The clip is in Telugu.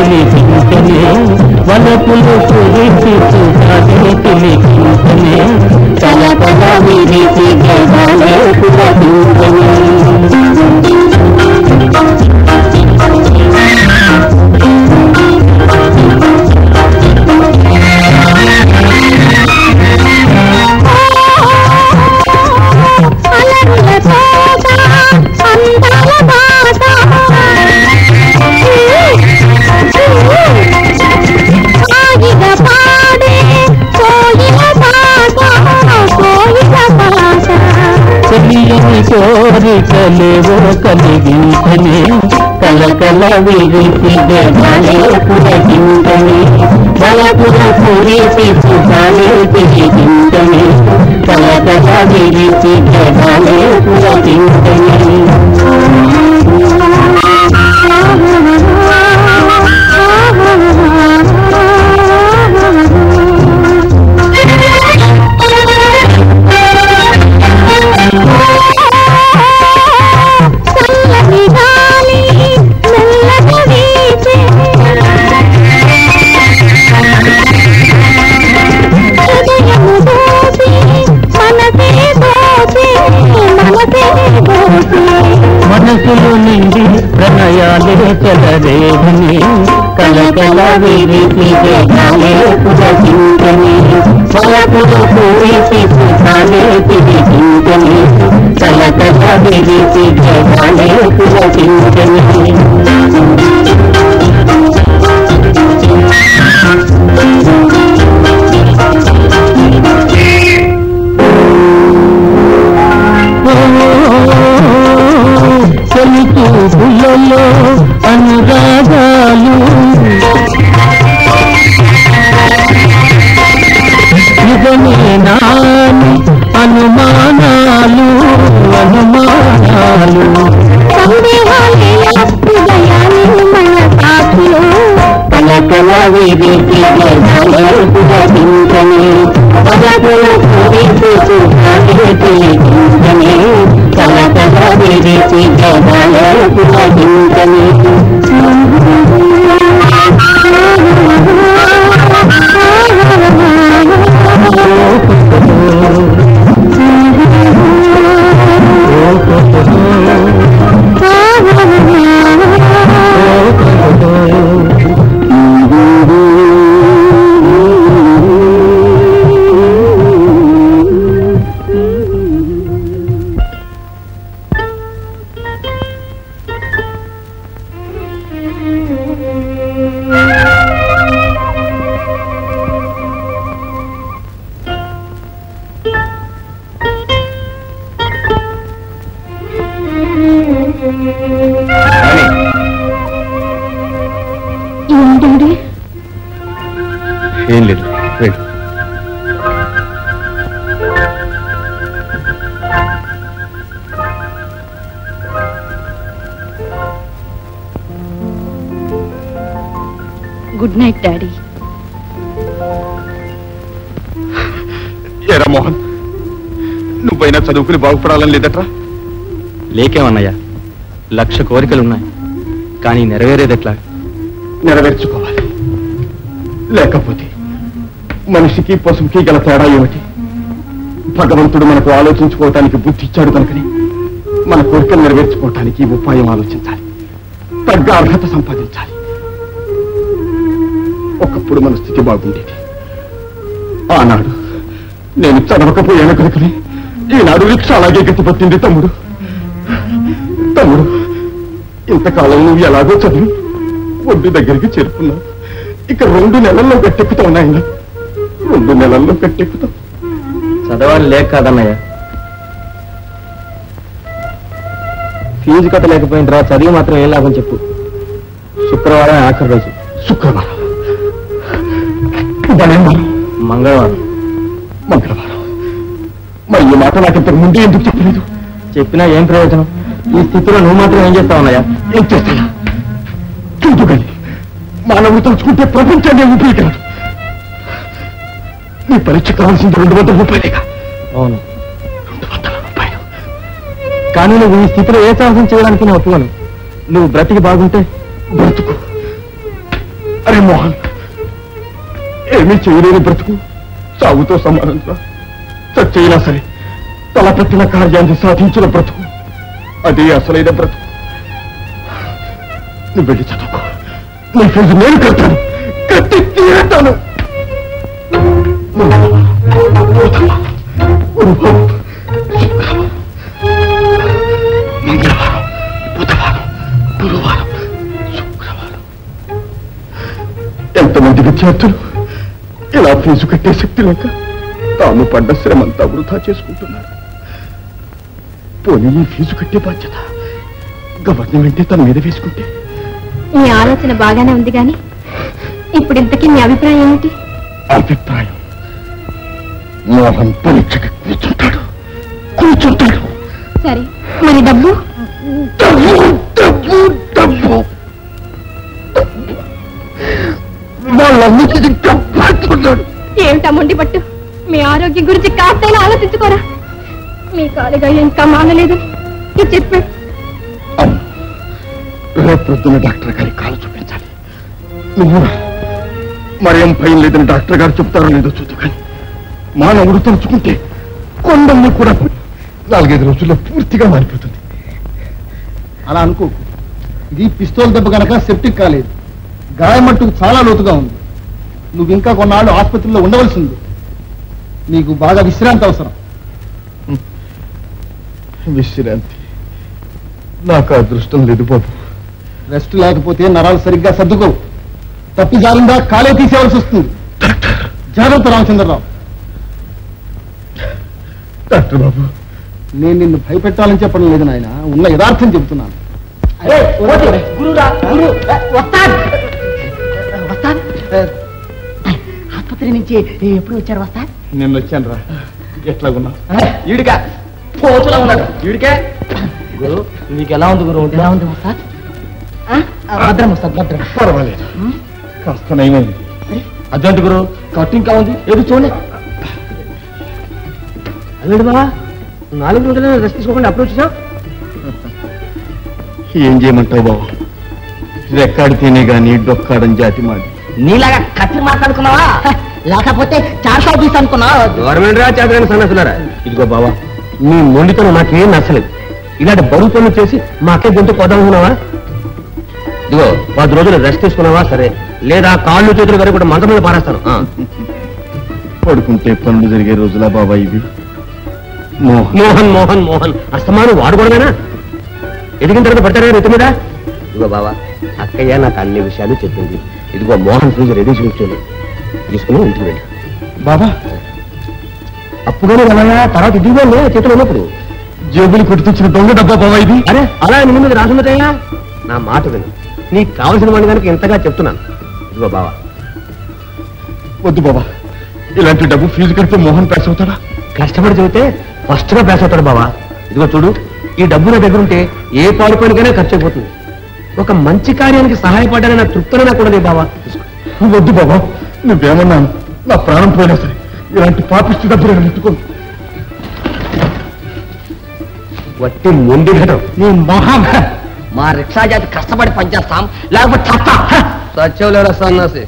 పిలిపించనే వలపులు కురిసి చూసానే పిలిపించనే తలపల విరిసి గదాలే పులపించనే కోరికలేవో కలిగించనే కలకల విరిసి గదాలే పులకించనే బలపుల కురిసి సుఖాలే పిలిపించనే కలకల విరిసి గదాలే పులకించనే మనసులు నిండి ప్రణయాలే చెలరేగని కలకల విరిసి గదాలే పులకించని బలపులు కురిసి సుఖాలే పిలిపించని కలకల విరిసి గదాలే పులకించని తొలిచూపులలో అనురాగాలు నిజమేనాని అనుమానాలు అనుమానాలు కలకల విరిసి గదాలే పులకించనే బలపుల కురిసి సుఖాలే పిలిపించనే కలకల విరిసి గదాలే పులకించనే ఏం లేదు గుడ్ నైట్ డాడీ. ఏరా మోహన్, నువ్వైనా చదువుకుని బాగుపడాలని లేదట్రా? లేకేమన్నయ్యా, 1,00,000 కోరికలున్నాయి, కానీ నెరవేరేదెట్లా? నెరవేర్చుకోవాలి. లేకపోతే మనిషికి పశువుకి గల తేడా ఏమిటి? భగవంతుడు మనకు ఆలోచించుకోవటానికి బుద్ధి ఇచ్చాడు కనుకని మన కోరికలు నెరవేర్చుకోవటానికి ఉపాయం ఆలోచించాలి, తగ్గ అర్హత సంపాదించాలి. ఒకప్పుడు మన స్థితి బాగుండేది. ఆనాడు నేను చదవకపోయాను కనుకని ఈనాడు రిక్షా అలాగే గట్టిపట్టింది. తమ్ముడు తమ్ముడు ఇంతకాలం నువ్వు ఎలాగో చదివి ఒడ్డు దగ్గరికి చేరుకున్నావు. ఇక 2 నెలల్లో గట్టెక్కుతావు నాయన, 2 నెలల్లో గట్టెక్కుతావు. చదవాలి లేక కాదన్నయ్య, ఫీజు కట్టలేకపోయిన తర్వాత చదివి మాత్రం ఏం లాభం చెప్పు. శుక్రవారం ఆఖరి రోజు. శుక్రవారం, మంగళవారం. మరి ఈ మాట నాకు ఇంతకు ముందే ఎందుకు చెప్పలేదు? చెప్పినా ఏం ప్రయోజనం? ఈ స్థితిలో నువ్వు మాత్రం ఏం చేస్తావన్నయ్యా? ఏం చేస్తానా? చూపుగలి మానవుడు తలుచుకుంటే ప్రపంచాన్ని ఊపిరికాడు. నీ పరీక్ష కావాల్సింది 200 రూపాయలేగా? అవును, 200 రూపాయలు. కానీ నువ్వు ఈ స్థితిలో ఏ సాహసం చేయడానికి నేను ఒప్పుకోను. నువ్వు బ్రతికి బాగుంటే బ్రతుకు, అరే మోహన్, ఏమీ చేయలేని బ్రతుకు సాగుతో సమానంగా చచ్చైనా సరే తలపెట్టిన కార్యాన్ని సాధించిన బ్రతుకు అదే అసలైన బ్రతుకు. నువ్వు వెళ్ళి చదువుకో, నీ ఫీజు నేను కడతాను, కట్టి తీరతాను. మంగళవారం, బుధవారం, గురువారం, శుక్రవారం. ఎంతమంది విద్యార్థులు ఇలా ఫీజు కట్టే శక్తి లేక తాము పడ్డ శ్రమంతా వృధా చేసుకుంటున్నారు. పోనీ ఈ ఫీజు కట్టే బాధ్యత గవర్నమెంటే తన మీద వేసుకుంటే. మీ ఆలోచన బాగానే ఉంది కానీ ఇప్పుడు ఇంతకీ మీ అభిప్రాయం ఏమిటి? అభిప్రాయం, మోహన్ పరీక్షకి కూర్చుంటాడు. సరే, మరి డబ్బు? డబ్బు డబ్బు డబ్బు వాళ్ళన్నిటికీ డబ్బుతున్నాడు. ఏమిటా మొండి పట్టు? మీ ఆరోగ్యం గురించి కాస్తైనా ఆలోచించుకోరా? మీ కాలుగా ఇంకా మానలేదు చెప్పాడు. అవును, రేపు పొద్దున్న డాక్టర్ గారి కాలు చూపించాలి. నువ్వు మరేం భయం లేదని డాక్టర్ గారు చెప్తారో లేదో చూద్దు, కానీ మానవుడు తలుచుకుంటే కొండల్ని కూడా 4-5 రోజుల్లో పూర్తిగా మారిపోతుంది. అలా అనుకోకు. ఇది పిస్తోల్ దెబ్బ కనుక సెప్టిక్ కాలేదు, గాయం మట్టుకు చాలా లోతుగా ఉంది. నువ్వు ఇంకా కొన్నాళ్ళు ఆసుపత్రిలో ఉండవలసింది. నీకు బాగా విశ్రాంతి అవసరం. విశ్రాంతి నాకు అదృష్టం లేదు బాబు. రెస్ట్ లేకపోతే నరాలు సరిగ్గా సర్దుకోవు. తప్పి జారిందా కాలే తీసేవలసి వస్తుంది. జాగ్రత్త రామచంద్రరావు. డాక్టర్ బాబు, నేను నిన్ను భయపెట్టాలని చెప్పడం లేదు నాయన, ఉన్న యథార్థం చెబుతున్నాను. ఆసుపత్రి నుంచి ఎప్పుడు వచ్చారు వస్తా? నేను వచ్చాను రా. ఎట్లాగున్నా? ఈడికా పోతులా ఉన్నాడు. ఈడికే గురు, నీకు ఎలా ఉంది గురు? ఎలా ఉంది వస్తా? భద్రం వస్తా, భద్రం. పర్వాలేదు, కాస్త నయమైంది. అదేంటి గురు, కట్టింగ్ కా ఉంది? ఏది చూడండి. అదేంటి బాబా, 4 రోజులు రెస్ట్ తీసుకోకుండా అప్పుడు వచ్చేసా? ఏం చేయమంటావు బాబు, రెక్కాడితేనే గాని డొక్కాడని జాతి మాది. నీలాగా కత్తి మాట్లాడుకున్నావా? లేకపోతే 420 అనుకున్నావా? గవర్నమెంట్ రా చేతగానే సన్నసులారా. ఇదిగో బావా, నీ మొండితనం నాకేం నచ్చలేదు. ఇలాంటి బరువు పనులు చేసి మాకే గొంతు కొద్దామనుకున్నావా? ఇదిగో 10 రోజులు రెస్ట్ తీసుకున్నావా సరే, లేదా కాళ్ళు చేతులు వరకు కూడా మంచం మీద పారేస్తాను. పడుకుంటే పనులు జరిగే రోజులా బాబా ఇవి? మోహన్ మోహన్ మోహన్ అస్తమానం వాడుకోవడమేనా? ఎదిగిన తర్వాత పడతారా రైతు మీద? ఇదిగో బావా, అక్కయ్య నాకు అన్ని విషయాలు చెప్పింది. ఇదిగో మోహన్ ఫీజు రెడీ చూపించాను, తీసుకుని ఇంటికి వెళ్ళి. బాబా, అప్పుగానే వెళ్ళా, తర్వాత ఇదిగో చేతులు ఉన్నప్పుడు జేబులు కొట్టుకొచ్చిన దొంగ డబ్బా బాబా ఇది? అరే అలా నీ మీద రాసున్నదయ్యా. నా మాట విను, నీకు కావలసిన వాడిని కనుక ఎంతగా చెప్తున్నాను. ఇదిగో బావా. వద్దు బాబా, ఇలాంటి డబ్బు ఫీజు కడితే మోహన్ పాస్ అవుతాడా? కష్టపడి చదివితే ఫస్ట్ గా పాస్ అవుతాడు బావా. ఇదిగో చూడు, ఈ డబ్బు నా దగ్గర ఉంటే ఏ పాడు పనికైనా ఖర్చు అయిపోతుంది. ఒక మంచి కార్యానికి సహాయపడాలన్న తృప్తిని నాకు కూడా బావా. వద్దు బాబా, నువ్వేమన్నాను, నా ప్రాణం పోయినా సరే ఇలాంటి పాపిష్టి డబ్బు నేను ముట్టుకోను. వట్టి మొండి ఘటం నీ మొహం. మా రిక్షా జాతి కష్టపడి పనిచేస్తాం, లేకపోతే చస్తా. సత్యం లేడా సన్నాసి.